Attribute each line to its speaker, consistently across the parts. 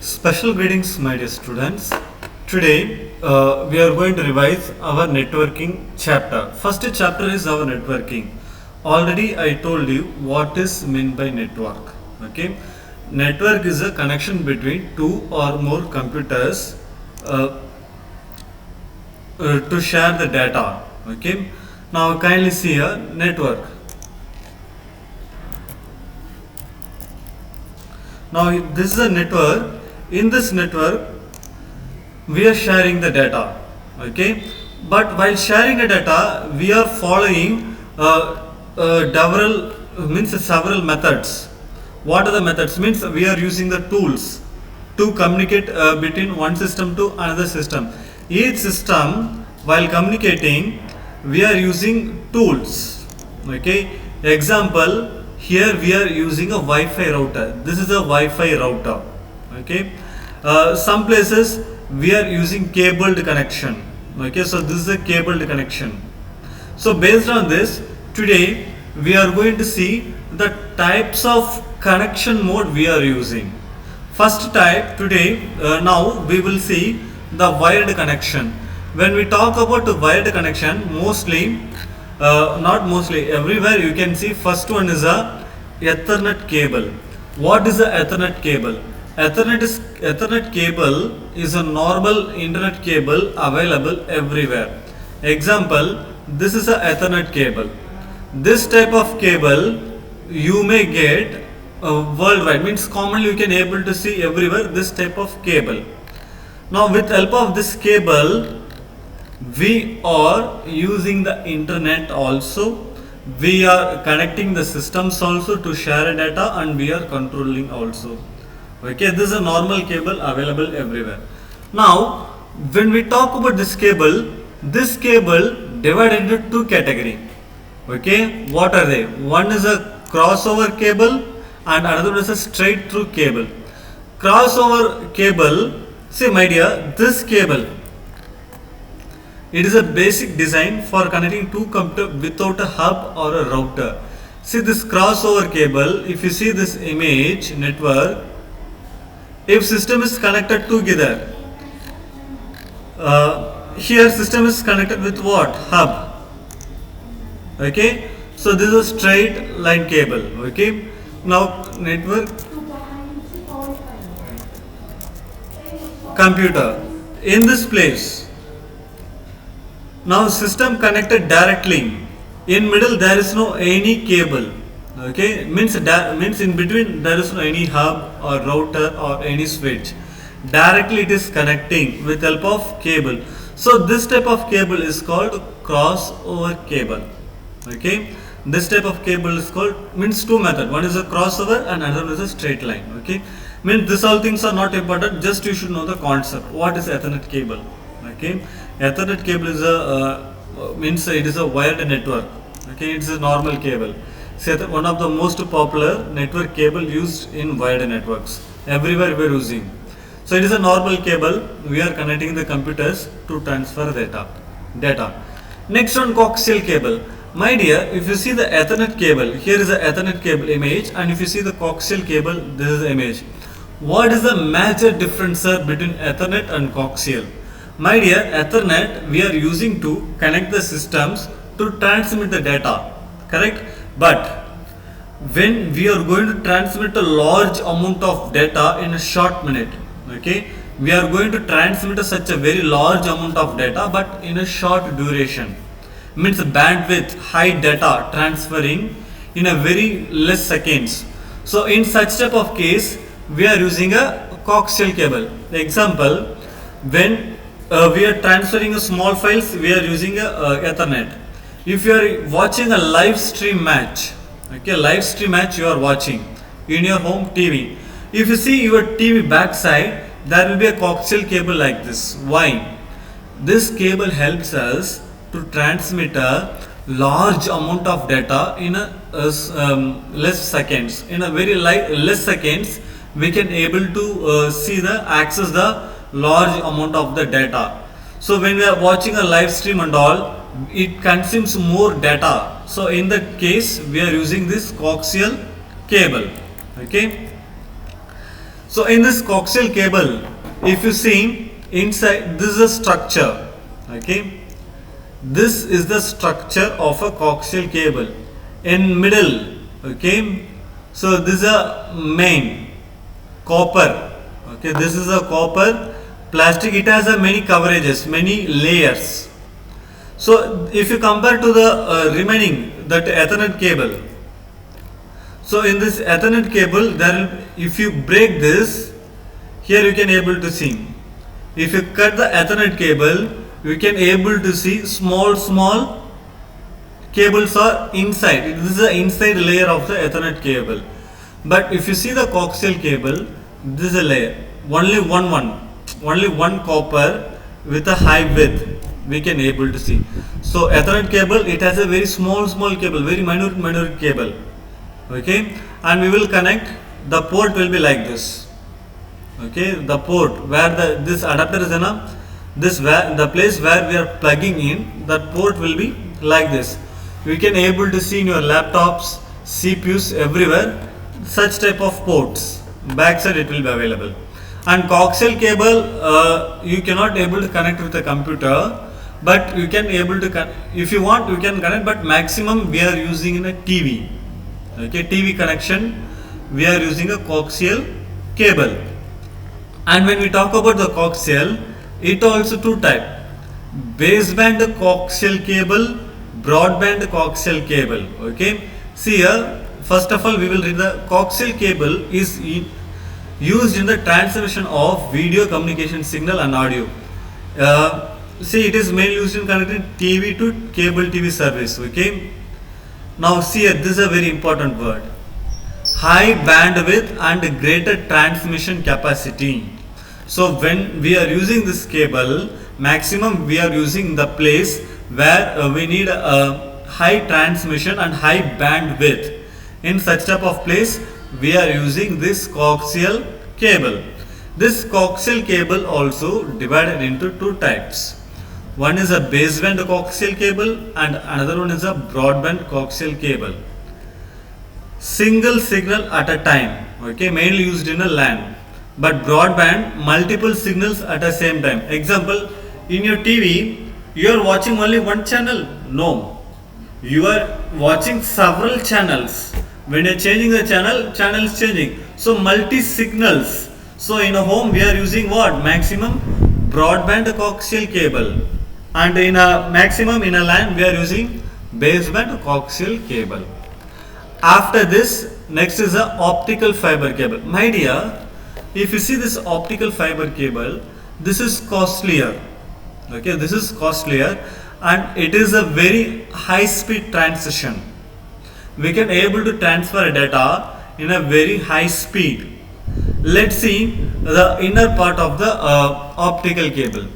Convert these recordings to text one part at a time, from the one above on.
Speaker 1: Special greetings, my dear students. Today we are going to revise our networking chapter. First chapter is our networking. Already I told you what is meant by network. Okay, network is a connection between two or more computers to share the data. Okay, now kindly see here network. Now this is a network. In this network we are sharing the data, okay, but while sharing the data we are following several methods. What are the methods? Means we are using the tools to communicate between one system to another system. Each system, while communicating, we are using tools, okay. Example, here we are using a Wi-Fi router. This is a Wi-Fi router, okay. Some places we are using cabled connection, okay. So this is a cabled connection. So based on this, today we are going to see the types of connection mode we are using. First type today, now we will see the wired connection. When we talk about the wired connection, mostly, not mostly, everywhere you can see first one is a Ethernet cable. What is a Ethernet cable? Ethernet cable is a normal internet cable available everywhere. Example, this is a Ethernet cable. This type of cable you may get worldwide, means commonly you can able to see everywhere this type of cable. Now with help of this cable we are using the internet also, we are connecting the systems also to share data, and we are controlling also, okay. This is a normal cable available everywhere. Now when we talk about this cable divided into two categories, okay. What are they? One is a crossover cable and another is a straight through cable. Crossover cable, see my dear, this cable, it is a basic design for connecting two computers without a hub or a router. See this crossover cable, if you see this image network, if system is connected together, here system is connected with what? Hub, okay. So this is a straight line cable, okay. Now network computer in this place. Now system connected directly. In middle there is no any cable, okay. Means in between there is no any hub or router or any switch. Directly it is connecting with help of cable. So this type of cable is called crossover cable, okay. This type of cable is called, means two method. One is a crossover and another is a straight line, okay. Means this all things are not important. Just you should know the concept. What is Ethernet cable, okay. Ethernet cable is a means it is a wired network, okay. It's a normal cable. So one of the most popular network cable used in wired networks. Everywhere we are using. So it is a normal cable. We are connecting the computers to transfer data. Next one, coaxial cable. My dear, if you see the Ethernet cable, here is the Ethernet cable image, and if you see the coaxial cable, this is the image. What is the major difference between Ethernet and coaxial? My dear, Ethernet we are using to connect the systems to transmit the data, correct? But when we are going to transmit a large amount of data in a short minute, okay, we are going to transmit such a very large amount of data but in a short duration, means bandwidth, high data transferring in a very less seconds. So in such type of case we are using a coaxial cable. Example, when we are transferring a small files, we are using a Ethernet. If you are watching a live stream match, okay, live stream match you are watching in your home TV, if you see your TV backside, there will be a coaxial cable like this. Why? This cable helps us to transmit a large amount of data in a less seconds. In a very less seconds, we can able to access the large amount of the data. So when we are watching a live stream and all, it consumes more data. So in that case, we are using this coaxial cable, okay. So in this coaxial cable, if you see inside, this is a structure. Okay, this is the structure of a coaxial cable. In middle, okay, so this is a main copper. Okay, this is a copper plastic. It has a many coverages, many layers. So if you compare to the remaining that Ethernet cable, so in this Ethernet cable, there will, if you break this, here you can able to see. If you cut the Ethernet cable, you can able to see small cables are inside. This is the inside layer of the Ethernet cable. But if you see the coaxial cable, this is a layer. Only one copper with a high width we can able to see. So Ethernet cable, it has a very small cable, very minute cable. Okay, and we will connect, the port will be like this. Okay, the port where this adapter is in a, this where the place where we are plugging in, that port will be like this. You can able to see in your laptops, CPUs, everywhere such type of ports. Backside it will be available. And coaxial cable, you cannot able to connect with a computer, but you can able to if you want you can connect, but maximum we are using in a TV. Okay, TV connection we are using a coaxial cable. And when we talk about the coaxial, it also two type: baseband coaxial cable, broadband coaxial cable. Okay, see here, first of all we will read the coaxial cable is used in the transmission of video communication signal and audio. See, it is mainly used in connecting TV to cable TV service. Okay, now see here, this is a very important word: high bandwidth and greater transmission capacity. So when we are using this cable, maximum we are using the place where we need a high transmission and high bandwidth. In such type of place, we are using this coaxial cable. This coaxial cable also divided into two types. One is a baseband coaxial cable and another one is a broadband coaxial cable. Single signal at a time. Okay, mainly used in a LAN. But broadband, multiple signals at the same time. Example, in your TV, you are watching only one channel. No, you are watching several channels. When you are changing the channel is changing. So multi signals. So in a home we are using what? Maximum broadband coaxial cable. And in a maximum in a LAN we are using baseband coaxial cable. After this, next is the optical fiber cable. My dear, if you see this optical fiber cable, this is costlier. Okay, this is costlier and it is a very high speed transition. We can able to transfer data in a very high speed. Let's see the inner part of the optical cable.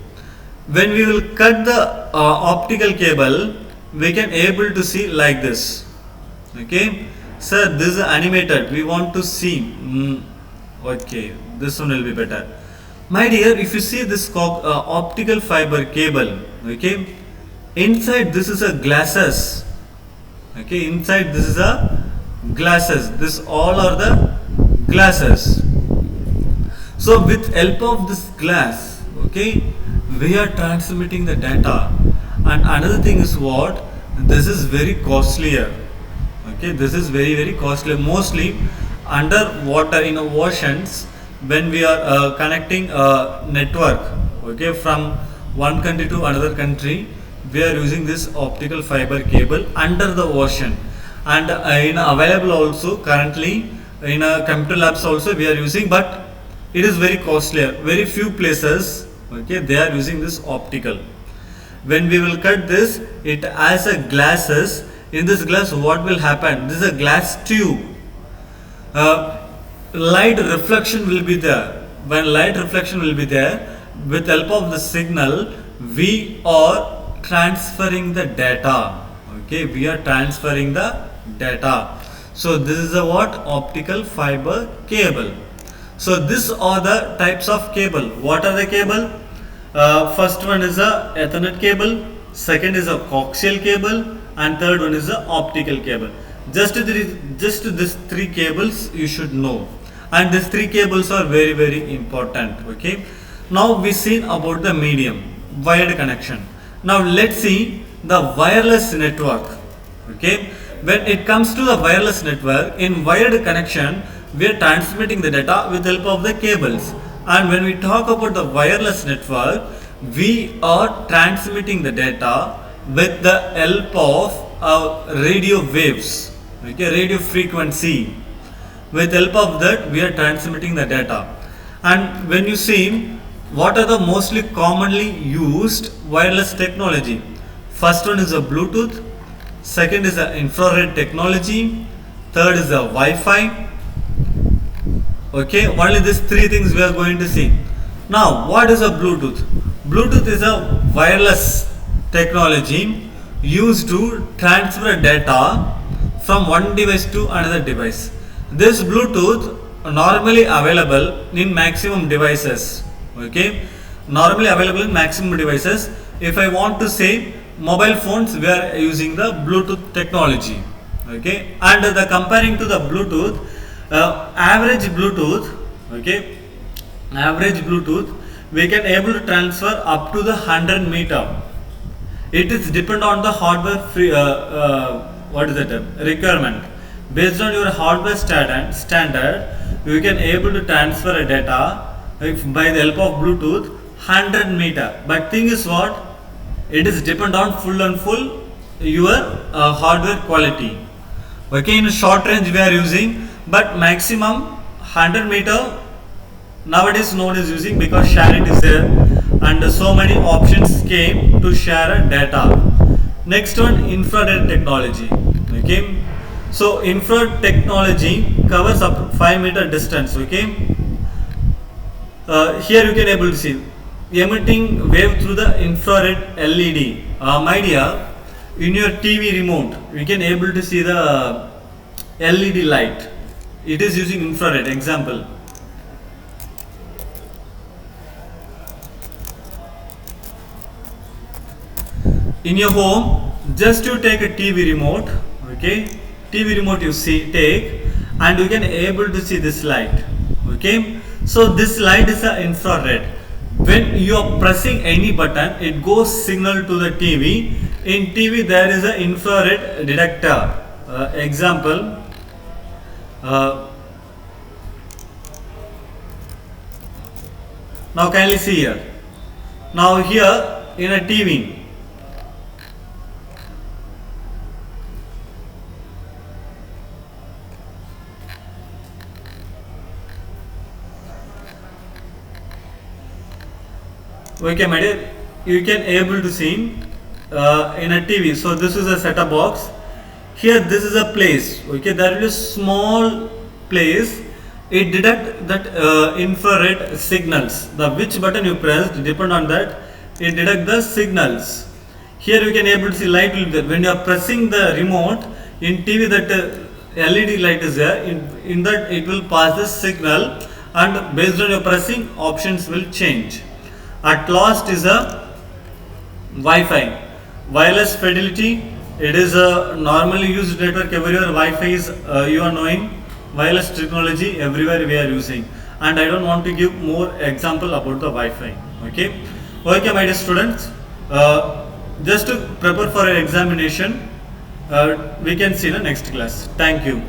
Speaker 1: When we will cut the optical cable, we can able to see like this. Okay, sir, this is animated, we want to see. Okay, this one will be better. My dear, if you see this optical fiber cable, okay, inside this is a glasses. Okay, inside this is a glasses. This all are the glasses. So with help of this glass, okay, we are transmitting the data. And another thing is what? This is very costlier. Okay, this is very costly. Mostly underwater in oceans, when we are connecting a network, okay, from one country to another country, we are using this optical fiber cable under the ocean. And in available also currently in computer labs also we are using, but it is very costlier. Very few places, okay, they are using this optical. When we will cut this, it has a glasses. In this glass, what will happen? This is a glass tube. Light reflection will be there. When light reflection will be there, with help of the signal, we are transferring the data. Okay, we are transferring the data. So this is a what? Optical fiber cable. So these are the types of cable. What are the cable? First one is a Ethernet cable, second is a coaxial cable, and third one is a optical cable. Just these three cables you should know. and these three cables are very important. Okay, now we seen about the medium wired connection. Now let's see the wireless network. Okay, when it comes to the wireless network, in wired connection we are transmitting the data with the help of the cables, and when we talk about the wireless network, we are transmitting the data with the help of radio waves, okay, radio frequency. With help of that we are transmitting the data. And when you see what are the mostly commonly used wireless technology, first one is a Bluetooth, second is the infrared technology, third is the Wi-Fi. Okay, only these three things we are going to see. Now what is a Bluetooth? Bluetooth is a wireless technology used to transfer data from one device to another device. This Bluetooth normally available in maximum devices. Okay, normally available in maximum devices. If I want to say mobile phones, we are using the Bluetooth technology. Okay, and the comparing to the Bluetooth, average Bluetooth, okay, average Bluetooth we can able to transfer up to the 100 meter. It is depend on the hardware what is it, requirement. Based on your hardware standard, you can able to transfer a data by the help of Bluetooth 100 meter. But thing is what? It is depend on full your hardware quality. Okay, in short range we are using, but maximum 100 meter nowadays no one is using because sharing is there, and so many options came to share data. Next one, infrared technology. Okay, so infrared technology covers up to 5 meter distance. Okay, here you can able to see emitting wave through the infrared LED. My dear, in your TV remote you can able to see the LED light. It is using infrared. Example, in your home, just you take a TV remote. Okay, TV remote you see take, and you can able to see this light. Okay, so this light is a infrared. When you are pressing any button, it goes signal to the TV. In TV there is an infrared detector. Example, now kindly see here. Now here in a TV, okay my dear, you can able to see in a TV. So this is a setup box. Here this is a place. Okay, there is a small place. It detect that infrared signals. The which button you press depend on that. It detect the signals. Here you can able to see light will be there. When you are pressing the remote in TV, that LED light is there. In that it will pass the signal, and based on your pressing, options will change. At last is a Wi-Fi, wireless fidelity. It is a normally used network everywhere. Wi-Fi is you are knowing, wireless technology everywhere we are using, and I don't want to give more example about the Wi-Fi. Okay, okay, my dear students. Just to prepare for an examination, we can see the next class. Thank you.